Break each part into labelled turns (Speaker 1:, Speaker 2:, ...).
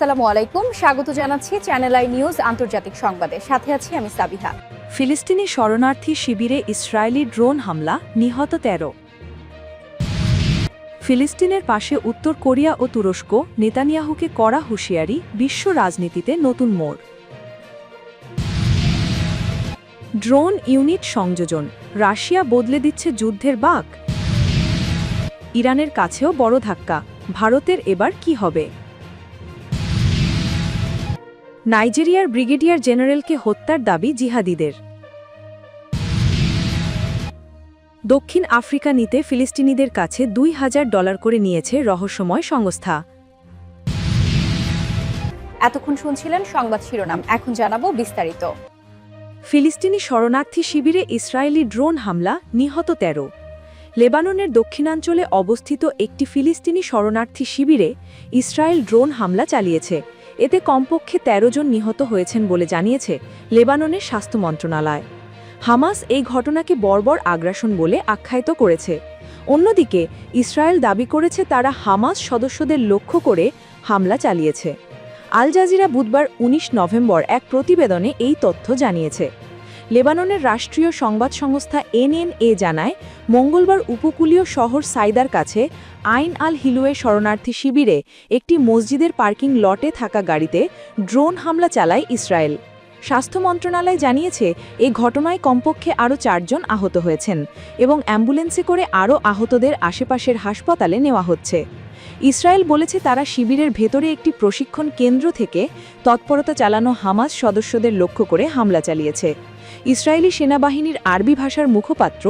Speaker 1: আসসালামু আলাইকুম, স্বাগত জানাচ্ছি চ্যানেল আই নিউজ আন্তর্জাতিক সংবাদে। সাথে আছি আমি সাবিহা।
Speaker 2: ফিলিস্তিনি শরণার্থী শিবিরে ইসরায়েলি ড্রোন হামলা, নিহত ১৩। ফিলিস্তিনের পাশে উত্তর কোরিয়া ও তুরস্ক, নেতানিয়াহুকে কড়া হুঁশিয়ারি, বিশ্ব রাজনীতিতে নতুন মোড়। ড্রোন ইউনিট সংযোজন, রাশিয়া বদলে দিচ্ছে যুদ্ধের বাঁক। ইরানের কাছেও বড় ধাক্কা, ভারতের এবার কি হবে? নাইজেরিয়ার ব্রিগেডিয়ার জেনারেলকে হত্যার দাবি জিহাদিদের। দক্ষিণ আফ্রিকা নিতে ফিলিস্তিনিদের কাছে $২,০০০ করে নিয়েছে রহস্যময় সংস্থা।
Speaker 1: এতক্ষণ শুনছিলেন সংবাদ শিরোনাম, এখন জানাবো বিস্তারিত।
Speaker 2: ফিলিস্তিনি শরণার্থী শিবিরে ইসরায়েলি ড্রোন হামলা, নিহত ১৩। লেবাননের দক্ষিণাঞ্চলে অবস্থিত একটি ফিলিস্তিনি শরণার্থী শিবিরে ইসরায়েল ড্রোন হামলা চালিয়েছে। এতে কমপক্ষে ১৩ জন নিহত হয়েছেন বলে জানিয়েছে লেবাননের স্বাস্থ্য মন্ত্রণালয়। হামাস এই ঘটনাকে বর্বর আগ্রাসন বলে আখ্যায়িত করেছে। অন্যদিকে ইসরায়েল দাবি করেছে তারা হামাস সদস্যদের লক্ষ্য করে হামলা চালিয়েছে। আল জাজিরা বুধবার ১৯ নভেম্বর এক প্রতিবেদনে এই তথ্য জানিয়েছে। লেবাননের রাষ্ট্রীয় সংবাদ সংস্থা এনএনএ জানায়, মঙ্গলবার উপকূলীয় শহর সাইদার কাছে আইন আল হিলুয়ে শরণার্থী শিবিরে একটি মসজিদের পার্কিং লটে থাকা গাড়িতে ড্রোন হামলা চালায় ইসরায়েল। স্বাস্থ্য মন্ত্রণালয় জানিয়েছে, এই ঘটনায় কমপক্ষে আরও ৪ জন আহত হয়েছেন এবং অ্যাম্বুলেন্সে করে আরও আহতদের আশেপাশের হাসপাতালে নেওয়া হচ্ছে। ইসরায়েল বলেছে তারা শিবিরের ভেতরে একটি প্রশিক্ষণ কেন্দ্র থেকে তৎপরতা চালানো হামাস সদস্যদের লক্ষ্য করে হামলা চালিয়েছে। ইসরায়েলি সেনাবাহিনীর আরবি ভাষার মুখপাত্র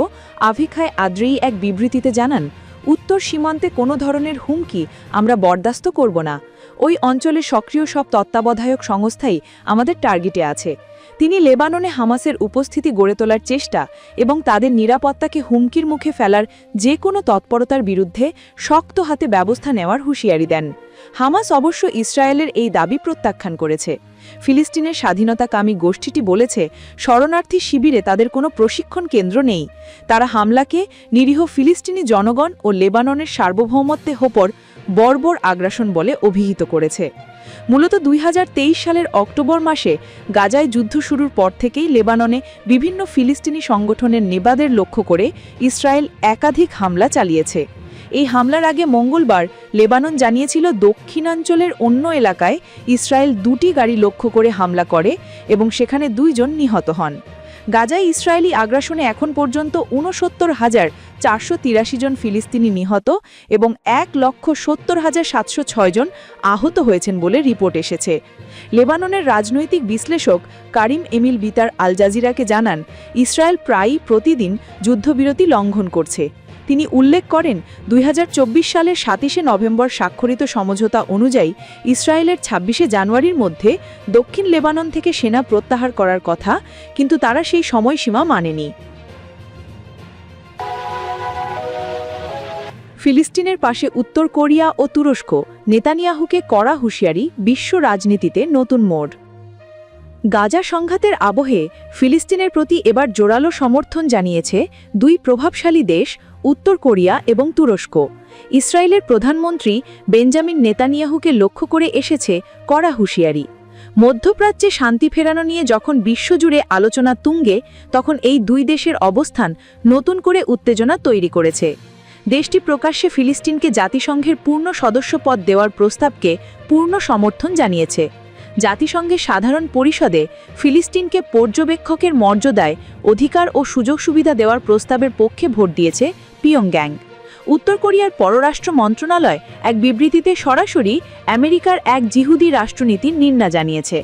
Speaker 2: আভিখায় আদ্রেই এক বিবৃতিতে জানান, উত্তর সীমান্তে কোনো ধরনের হুমকি আমরা বরদাস্ত করব না। ওই অঞ্চলে সক্রিয় সব তত্ত্বাবধায়ক সংস্থাই আমাদের টার্গেটে আছে। তিনি লেবাননে হামাসের উপস্থিতি গড়ে তোলার চেষ্টা এবং তাদের নিরাপত্তাকে হুমকির মুখে ফেলার যে কোনো তৎপরতার বিরুদ্ধে শক্ত হাতে ব্যবস্থা নেওয়ার হুঁশিয়ারি দেন। হামাস অবশ্য ইসরায়েলের এই দাবি প্রত্যাখ্যান করেছে। ফিলিস্তিনের স্বাধীনতাকামী গোষ্ঠীটি বলেছে, শরণার্থী শিবিরে তাদের কোনো প্রশিক্ষণ কেন্দ্র নেই। তারা হামলাকে নিরীহ ফিলিস্তিনি জনগণ ও লেবাননের সার্বভৌমত্বের ওপর বর্বর আগ্রাসন বলে অভিহিত করেছে। মূলত ২০২৩ সালের অক্টোবর মাসে গাজায় যুদ্ধ শুরুর পর থেকেই লেবাননে বিভিন্ন ফিলিস্তিনি সংগঠনের নেবাদের লক্ষ্য করে ইসরায়েল একাধিক হামলা চালিয়েছে। এই হামলার আগে মঙ্গলবার লেবানন জানিয়েছিল, দক্ষিণাঞ্চলের অন্য এলাকায় ইসরায়েল ২টি গাড়ি লক্ষ্য করে হামলা করে এবং সেখানে ২ জন নিহত হন। গাজায় ইসরায়েলি আগ্রাসনে এখন পর্যন্ত ৬৯,৪৮৩ জন ফিলিস্তিনি নিহত এবং ১,৭০,৭০৬ জন আহত হয়েছেন বলে রিপোর্ট এসেছে। লেবাননের রাজনৈতিক বিশ্লেষক কারিম এমিল বিতার আল জাজিরাকে জানান, ইসরায়েল প্রায়ই প্রতিদিন যুদ্ধবিরতি লঙ্ঘন করছে। তিনি উল্লেখ করেন, ২০২৪ সালের ২৭শে নভেম্বর স্বাক্ষরিত সমঝোতা অনুযায়ী ইসরায়েলের ২৬শে জানুয়ারির মধ্যে দক্ষিণ লেবানন থেকে সেনা প্রত্যাহার করার কথা, কিন্তু তারা সেই সময়সীমা মানেনি। ফিলিস্তিনের পাশে উত্তর কোরিয়া ও তুরস্ক, নেতানিয়াহুকে কড়া হুঁশিয়ারি, বিশ্ব রাজনীতিতে নতুন মোড়। গাজা সংঘাতের আবহে ফিলিস্তিনের প্রতি এবার জোরালো সমর্থন জানিয়েছে দুই প্রভাবশালী দেশ, উত্তর কোরিয়া এবং তুরস্ক। ইসরায়েলের প্রধানমন্ত্রী বেঞ্জামিন নেতানিয়াহুকে লক্ষ্য করে এসেছে কড়া হুঁশিয়ারি। মধ্যপ্রাচ্যে শান্তি ফেরানো নিয়ে যখন বিশ্বজুড়ে আলোচনা তুঙ্গে, তখন এই দুই দেশের অবস্থান নতুন করে উত্তেজনা তৈরি করেছে। দেশটি প্রকাশ্যে ফিলিস্তিনকে জাতিসংঘের পূর্ণ সদস্যপদ দেওয়ার প্রস্তাবকে পূর্ণ সমর্থন জানিয়েছে। জাতিসংঘের সাধারণ পরিষদে ফিলিস্তিনকে পর্যবেক্ষকের মর্যাদায় অধিকার ও সুযোগ সুবিধা দেওয়ার প্রস্তাবের পক্ষে ভোট দিয়েছে পিয়ংগ্যাং। উত্তর কোরিয়ার পররাষ্ট্র মন্ত্রণালয় এক বিবৃতিতে সরাসরি আমেরিকার এক জিহুদি রাষ্ট্রনীতির নিন্দা জানিয়েছে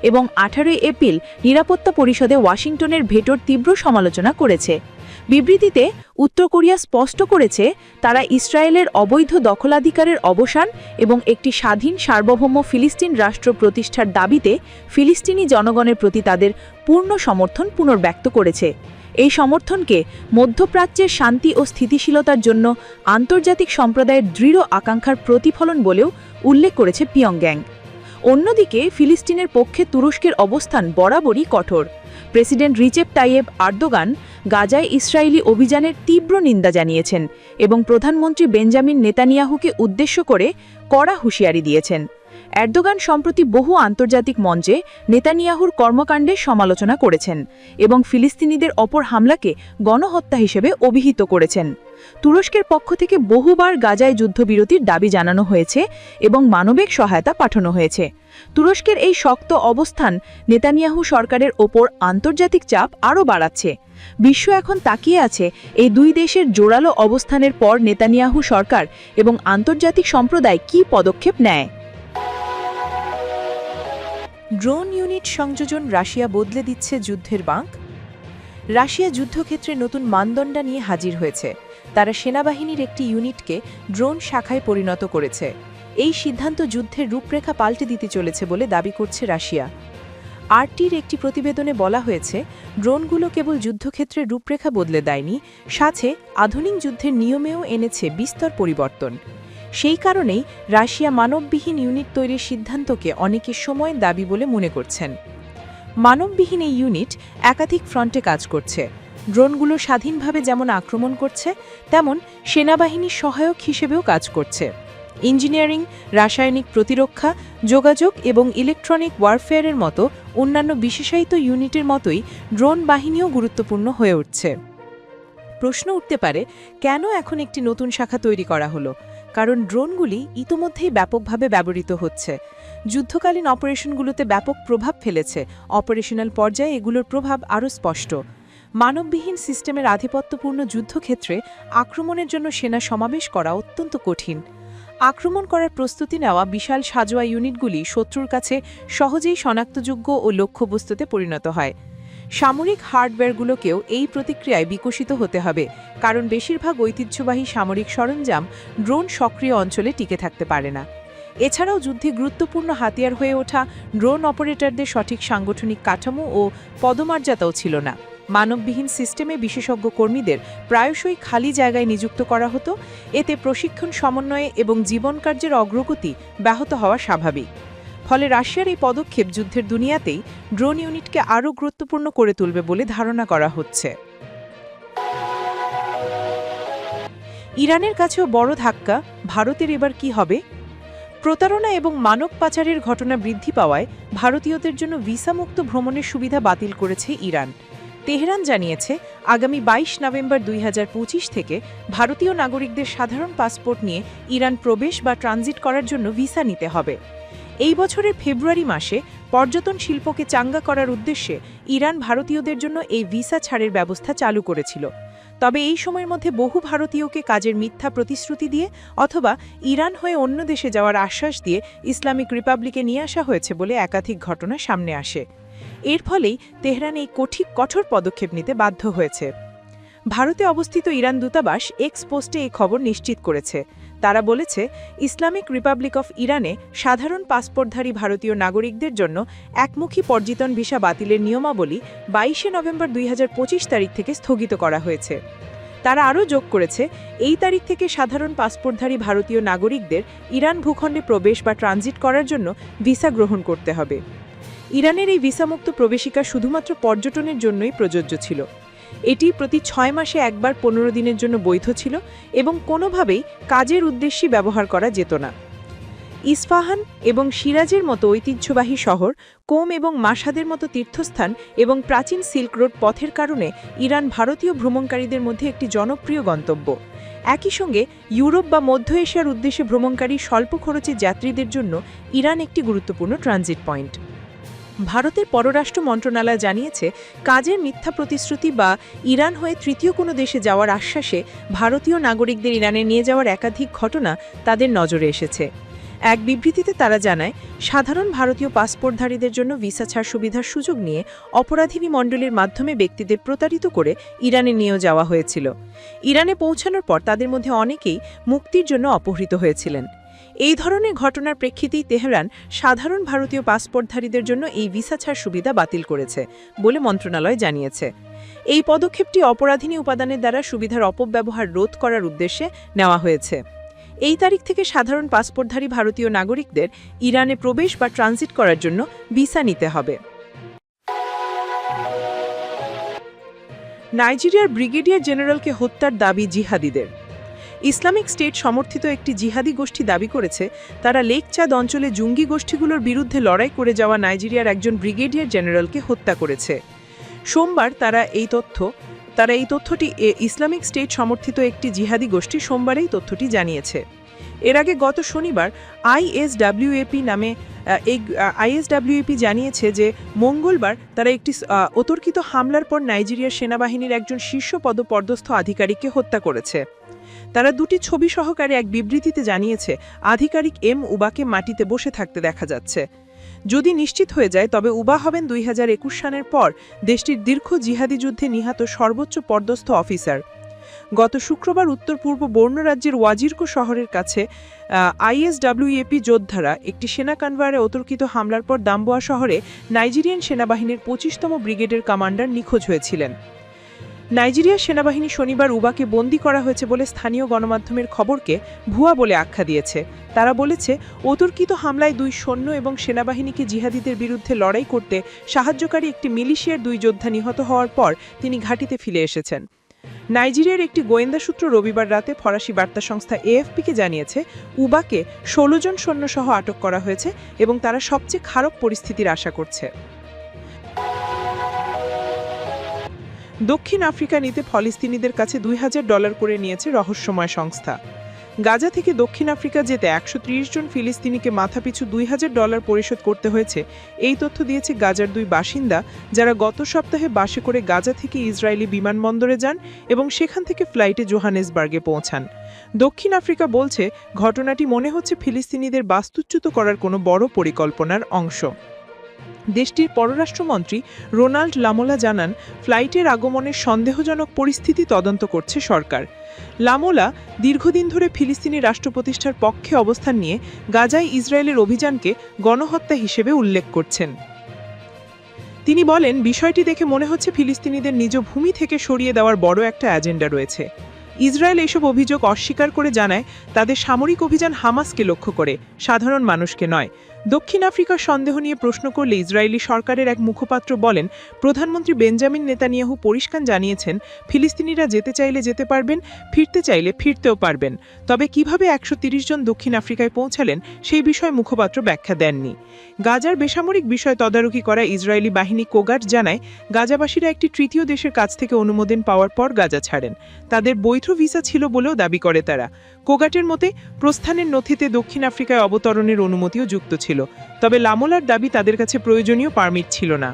Speaker 2: এবং ১৮ এপ্রিল নিরাপত্তা পরিষদে ওয়াশিংটনের ভেটোর তীব্র সমালোচনা করেছে। বিবৃতিতে উত্তর কোরিয়া স্পষ্ট করেছে, তারা ইসরায়েলের অবৈধ দখলাধিকারের অবসান এবং একটি স্বাধীন সার্বভৌম ফিলিস্তিন রাষ্ট্র প্রতিষ্ঠার দাবিতে ফিলিস্তিনি জনগণের প্রতি তাদের পূর্ণ সমর্থন পুনর্ব্যক্ত করেছে। এই সমর্থনকে মধ্যপ্রাচ্যের শান্তি ও স্থিতিশীলতার জন্য আন্তর্জাতিক সম্প্রদায়ের দৃঢ় আকাঙ্ক্ষার প্রতিফলন বলেও উল্লেখ করেছে পিয়ংগ্যাং। অন্যদিকে ফিলিস্তিনের পক্ষে তুরস্কের অবস্থান বরাবরই কঠোর। প্রেসিডেন্ট রিচেপ তাইয়েব আর্দোগান গাজায় ইসরায়েলি অভিযানের তীব্র নিন্দা জানিয়েছেন এবং প্রধানমন্ত্রী বেঞ্জামিন নেতানিয়াহুকে উদ্দেশ্য করে কড়া হুঁশিয়ারি দিয়েছেন। এরদোগান সম্প্রতি বহু আন্তর্জাতিক মঞ্চে নেতানিয়াহুর কর্মকাণ্ডের সমালোচনা করেছেন এবং ফিলিস্তিনিদের অপর হামলাকে গণহত্যা হিসেবে অভিহিত করেছেন। তুরস্কের পক্ষ থেকে বহুবার গাজায় যুদ্ধবিরতির দাবি জানানো হয়েছে এবং মানবিক সহায়তা পাঠানো হয়েছে। তুরস্কের এই শক্ত অবস্থান নেতানিয়াহু সরকারের ওপর আন্তর্জাতিক চাপ আরও বাড়াচ্ছে। বিশ্ব এখন তাকিয়ে আছে এই দুই দেশের জোরালো অবস্থানের পর নেতানিয়াহু সরকার এবং আন্তর্জাতিক সম্প্রদায় কী পদক্ষেপ নেয়। ড্রোন ইউনিট সংযোজন রাশিয়া বদলে দিচ্ছে যুদ্ধের বাঁক। রাশিয়া যুদ্ধক্ষেত্রে নতুন মানদণ্ড নিয়ে হাজির হয়েছে। তারা সেনাবাহিনীর একটি ইউনিটকে ড্রোন শাখায় পরিণত করেছে। এই সিদ্ধান্ত যুদ্ধের রূপরেখা পাল্টে দিতে চলেছে বলে দাবি করছে রাশিয়া। আরটির একটি প্রতিবেদনে বলা হয়েছে, ড্রোনগুলো কেবল যুদ্ধক্ষেত্রের রূপরেখা বদলে দেয়নি, সাথে আধুনিক যুদ্ধের নিয়মেও এনেছে বিস্তর পরিবর্তন। সেই কারণেই রাশিয়া মানববিহীন ইউনিট তৈরির সিদ্ধান্তকে অনেকে সময়ের দাবি বলে মনে করছেন। মানববিহীন এই ইউনিট একাধিক ফ্রন্টে কাজ করছে। ড্রোনগুলো স্বাধীনভাবে যেমন আক্রমণ করছে, তেমন সেনাবাহিনীর সহায়ক হিসেবেও কাজ করছে। ইঞ্জিনিয়ারিং, রাসায়নিক প্রতিরক্ষা, যোগাযোগ এবং ইলেকট্রনিক ওয়ারফেয়ারের মতো অন্যান্য বিশেষায়িত ইউনিটের মতোই ড্রোন বাহিনীও গুরুত্বপূর্ণ হয়ে উঠছে। প্রশ্ন উঠতে পারে, কেন এখন একটি নতুন শাখা তৈরি করা হলো? কারণ ড্রোনগুলি ইতোমধ্যেই ব্যাপকভাবে ব্যবহৃত হচ্ছে। যুদ্ধকালীন অপারেশনগুলোতে ব্যাপক প্রভাব ফেলেছে। অপারেশনাল পর্যায়ে এগুলোর প্রভাব আরও স্পষ্ট। মানববিহীন সিস্টেমের আধিপত্যপূর্ণ যুদ্ধক্ষেত্রে আক্রমণের জন্য সেনা সমাবেশ করা অত্যন্ত কঠিন। আক্রমণ করার প্রস্তুতি নেওয়া বিশাল সাজোয়া ইউনিটগুলি শত্রুর কাছে সহজেই শনাক্তযোগ্য ও লক্ষ্যবস্তুতে পরিণত হয়। সামরিক হার্ডওয়্যারগুলোকেও এই প্রতিক্রিয়ায় বিকশিত হতে হবে, কারণ বেশিরভাগ ঐতিহ্যবাহী সামরিক সরঞ্জাম ড্রোন সক্রিয় অঞ্চলে টিকে থাকতে পারে না। এছাড়াও যুদ্ধে গুরুত্বপূর্ণ হাতিয়ার হয়ে ওঠা ড্রোন অপারেটরদের সঠিক সাংগঠনিক কাঠামো ও পদমর্যাদাও ছিল না। মানববিহীন সিস্টেমে বিশেষজ্ঞ কর্মীদের প্রায়শই খালি জায়গায় নিযুক্ত করা হতো। এতে প্রশিক্ষণ, সমন্বয়ে এবং জীবনকার্যের অগ্রগতি ব্যাহত হওয়া স্বাভাবিক। ফলে রাশিয়ার এই পদক্ষেপ যুদ্ধের দুনিয়াতেই ড্রোন ইউনিটকে আরও গুরুত্বপূর্ণ করে তুলবে বলে ধারণা করা হচ্ছে। ইরানের কাছেও বড় ধাক্কা। ভারতের এবার কি হবে? প্রতারণা এবং মানব পাচারের ঘটনা বৃদ্ধি পাওয়ায় ভারতীয়দের জন্য ভিসামুক্ত ভ্রমণের সুবিধা বাতিল করেছে ইরান। তেহরান জানিয়েছে, আগামী 22 নভেম্বর 2025 থেকে ভারতীয় নাগরিকদের সাধারণ পাসপোর্ট নিয়ে ইরান প্রবেশ বা ট্রানজিট করার জন্য ভিসা নিতে হবে। এই বছরের ফেব্রুয়ারি মাসে পর্যটন শিল্পকে চাঙ্গা করার উদ্দেশ্যে ইরান ভারতীয়দের জন্য এই ভিসা ছাড়ের ব্যবস্থা চালু করেছিল। তবে এই সময়ের মধ্যে বহু ভারতীয়কে কাজের মিথ্যা প্রতিশ্রুতি দিয়ে অথবা ইরান হয়ে অন্য দেশে যাওয়ার আশ্বাস দিয়ে ইসলামিক রিপাবলিকে নিয়ে আসা হয়েছে বলে একাধিক ঘটনা সামনে আসে। এর ফলেই তেহরান এই কঠোর পদক্ষেপ নিতে বাধ্য হয়েছে। ভারতে অবস্থিত ইরান দূতাবাস এক্স পোস্টে এই খবর নিশ্চিত করেছে। তারা বলেছে, ইসলামিক রিপাবলিক অফ ইরানে সাধারণ পাসপোর্টধারী ভারতীয় নাগরিকদের জন্য একমুখী পর্যটন ভিসা বাতিলের নিয়মাবলী 22 নভেম্বর 2025 তারিখ থেকে স্থগিত করা হয়েছে। তারা আরও যোগ করেছে, এই তারিখ থেকে সাধারণ পাসপোর্টধারী ভারতীয় নাগরিকদের ইরান ভূখণ্ডে প্রবেশ বা ট্রানজিট করার জন্য ভিসা গ্রহণ করতে হবে। ইরানের এই ভিসামুক্ত প্রবেশিকা শুধুমাত্র পর্যটনের জন্যই প্রযোজ্য ছিল। এটি প্রতি 6 মাসে একবার 15 দিনের জন্য বৈধ ছিল এবং কোনোভাবেই কাজের উদ্দেশ্যে ব্যবহার করা যেত না। ইস্পাহান এবং সিরাজের মতো ঐতিহ্যবাহী শহর, কোম এবং মাশহাদের মতো তীর্থস্থান এবং প্রাচীন সিল্ক রোড পথের কারণে ইরান ভারতীয় ভ্রমণকারীদের মধ্যে একটি জনপ্রিয় গন্তব্য। একই সঙ্গে ইউরোপ বা মধ্য এশিয়ার উদ্দেশ্যে ভ্রমণকারী স্বল্প খরচে যাত্রীদের জন্য ইরান একটি গুরুত্বপূর্ণ ট্রানজিট পয়েন্ট। ভারতের পররাষ্ট্র মন্ত্রণালয় জানিয়েছে, কাজের মিথ্যা প্রতিশ্রুতি বা ইরান হয়ে তৃতীয় কোনো দেশে যাওয়ার আশ্বাসে ভারতীয় নাগরিকদের ইরানে নিয়ে যাওয়ার একাধিক ঘটনা তাদের নজরে এসেছে। এক বিবৃতিতে তারা জানায়, সাধারণ ভারতীয় পাসপোর্টধারীদের জন্য ভিসা ছাড় সুবিধার সুযোগ নিয়ে অপরাধিনী মণ্ডলীর মাধ্যমে ব্যক্তিদের প্রতারিত করে ইরানে নিয়ে যাওয়া হয়েছিল। ইরানে পৌঁছানোর পর তাদের মধ্যে অনেকেই মুক্তির জন্য অপহৃত হয়েছিলেন। এই ধরনের ঘটনার প্রেক্ষিতেই তেহরান সাধারণ ভারতীয় পাসপোর্টধারীদের জন্য এই ভিসা ছাড় সুবিধা বাতিল করেছে বলে মন্ত্রণালয় জানিয়েছে। এই পদক্ষেপটি অপরাধিনী উপাদানের দ্বারা সুবিধার অপব্যবহার রোধ করার উদ্দেশ্যে নেওয়া হয়েছে। এই তারিখ থেকে সাধারণ পাসপোর্টধারী ভারতীয় নাগরিকদের ইরানে প্রবেশ বা ট্রানজিট করার জন্য ভিসা নিতে হবে। নাইজেরিয়ার ব্রিগেডিয়ার জেনারেলকে হত্যার দাবি জিহাদিদের।
Speaker 3: ইসলামিক স্টেট সমর্থিত একটি জিহাদি গোষ্ঠী দাবি করেছে তারা লেক চাঁদ অঞ্চলে জঙ্গি গোষ্ঠীগুলোর বিরুদ্ধে লড়াই করে যাওয়া নাইজেরিয়ার একজন ব্রিগেডিয়ার জেনারেলকে হত্যা করেছে। সোমবার তারা এই তথ্যটি ইসলামিক স্টেট সমর্থিত একটি জিহাদি গোষ্ঠী সোমবার এই তথ্যটি জানিয়েছে। এর আগে গত শনিবার আইএসডব্লিউএপি জানিয়েছে যে মঙ্গলবার তারা একটি অতর্কিত হামলার পর নাইজেরিয়ার সেনাবাহিনীর একজন শীর্ষ পদপদস্থ আধিকারিককে হত্যা করেছে। তারা দুটি ছবি সহকারে এক বিবৃতিতে জানিয়েছে আধিকারিক এম উবাকে মাটিতে বসে থাকতে দেখা যাচ্ছে। যদি নিশ্চিত হয়ে যায় তবে উবা হবেন 2021 সালের পর দেশটির দীর্ঘ জিহাদি যুদ্ধে নিহত সর্বোচ্চ পদস্থ অফিসার। গত শুক্রবার উত্তর পূর্ব বর্নো রাজ্যের ওয়াজিরকো শহরের কাছে আইএসডব্লিউএপি যোদ্ধারা একটি সেনা কনভয়ে অতর্কিত হামলার পর দাম্বোয়া শহরে নাইজেরিয়ান সেনাবাহিনীর 25তম ব্রিগেডের কমান্ডার নিখোঁজ হয়েছিলেন। নাইজেরিয়ার সেনাবাহিনী শনিবার উবাকে বন্দী করা হয়েছে বলে স্থানীয় গণমাধ্যমের খবরকে ভুয়া বলে আখ্যা দিয়েছে। তারা বলেছে অতর্কিত হামলায় 2 সৈন্য এবং সেনাবাহিনীকে জিহাদিদের বিরুদ্ধে লড়াই করতে সাহায্যকারী একটি মিলিশিয়ার 2 যোদ্ধা নিহত হওয়ার পর তিনি ঘাঁটিতে ফিরে এসেছেন। নাইজেরিয়ার একটি গোয়েন্দা সূত্র রবিবার রাতে ফরাসি বার্তা সংস্থা এএফপিকে জানিয়েছে উবাকে 16 জন সৈন্যসহ আটক করা হয়েছে এবং তারা সবচেয়ে খারাপ পরিস্থিতির আশা করছে। দক্ষিণ আফ্রিকা নিতে ফলিস্তিনিদের কাছে $2000 করে নিয়েছে রহস্যময় সংস্থা। গাজা থেকে দক্ষিণ আফ্রিকা যেতে 130 জন ফিলিস্তিনিকে মাথাপিছু $2000 পরিশোধ করতে হয়েছে, এই তথ্য দিয়েছে গাজার 2 বাসিন্দা যারা গত সপ্তাহে বাসে করে গাজা থেকে ইসরায়েলি বিমানবন্দরে যান এবং সেখান থেকে ফ্লাইটে জোহানেসবার্গে পৌঁছান। দক্ষিণ আফ্রিকা বলছে ঘটনাটি মনে হচ্ছে ফিলিস্তিনিদের বাস্তুচ্যুত করার কোনো বড় পরিকল্পনার অংশ। দেশটির পররাষ্ট্রমন্ত্রী রোনাল্ড লামোলা জানান ফ্লাইটের আগমনের সন্দেহজনক পরিস্থিতি তদন্ত করছে সরকার। লামোলা দীর্ঘদিন ধরে ফিলিস্তিনি রাষ্ট্র প্রতিষ্ঠার পক্ষে অবস্থান নিয়ে গাজায় ইসরায়েলের অভিযানকে গণহত্যা হিসেবে উল্লেখ করছেন। তিনি বলেন বিষয়টি দেখে মনে হচ্ছে ফিলিস্তিনিদের নিজ ভূমি থেকে সরিয়ে দেওয়ার বড় একটা এজেন্ডা রয়েছে। ইসরায়েল এসব অভিযোগ অস্বীকার করে জানায় তাদের সামরিক অভিযান হামাসকে লক্ষ্য করে, সাধারণ মানুষকে নয়। দক্ষিণ আফ্রিকার সন্দেহ নিয়ে প্রশ্ন করলে ইসরায়েলি সরকারের এক মুখপাত্র বলেন প্রধানমন্ত্রী বেঞ্জামিন নেতানিয়াহু পরিষ্কার জানিয়েছেন ফিলিস্তিনিরা যেতে চাইলে যেতে পারবেন, ফিরতে চাইলে ফিরতেও পারবেন। তবে কিভাবে 130 জন দক্ষিণ আফ্রিকায় পৌঁছালেন সেই বিষয়ে মুখপাত্র ব্যাখ্যা দেননি। গাজার বেসামরিক বিষয় তদারকি করা ইসরায়েলি বাহিনী কোগাট জানায় গাজাবাসীরা একটি তৃতীয় দেশের কাছ থেকে অনুমোদন পাওয়ার পর গাজা ছাড়েন। তাদের বৈধ ভিসা ছিল বলেও দাবি করে তারা। কোগাটের মতে প্রস্থানের নথিতে দক্ষিণ আফ্রিকায় অবতরণের অনুমতিও যুক্ত ছিল, তবে লামোলার দাবি তাদের কাছে প্রয়োজনীয় পারমিট ছিল না।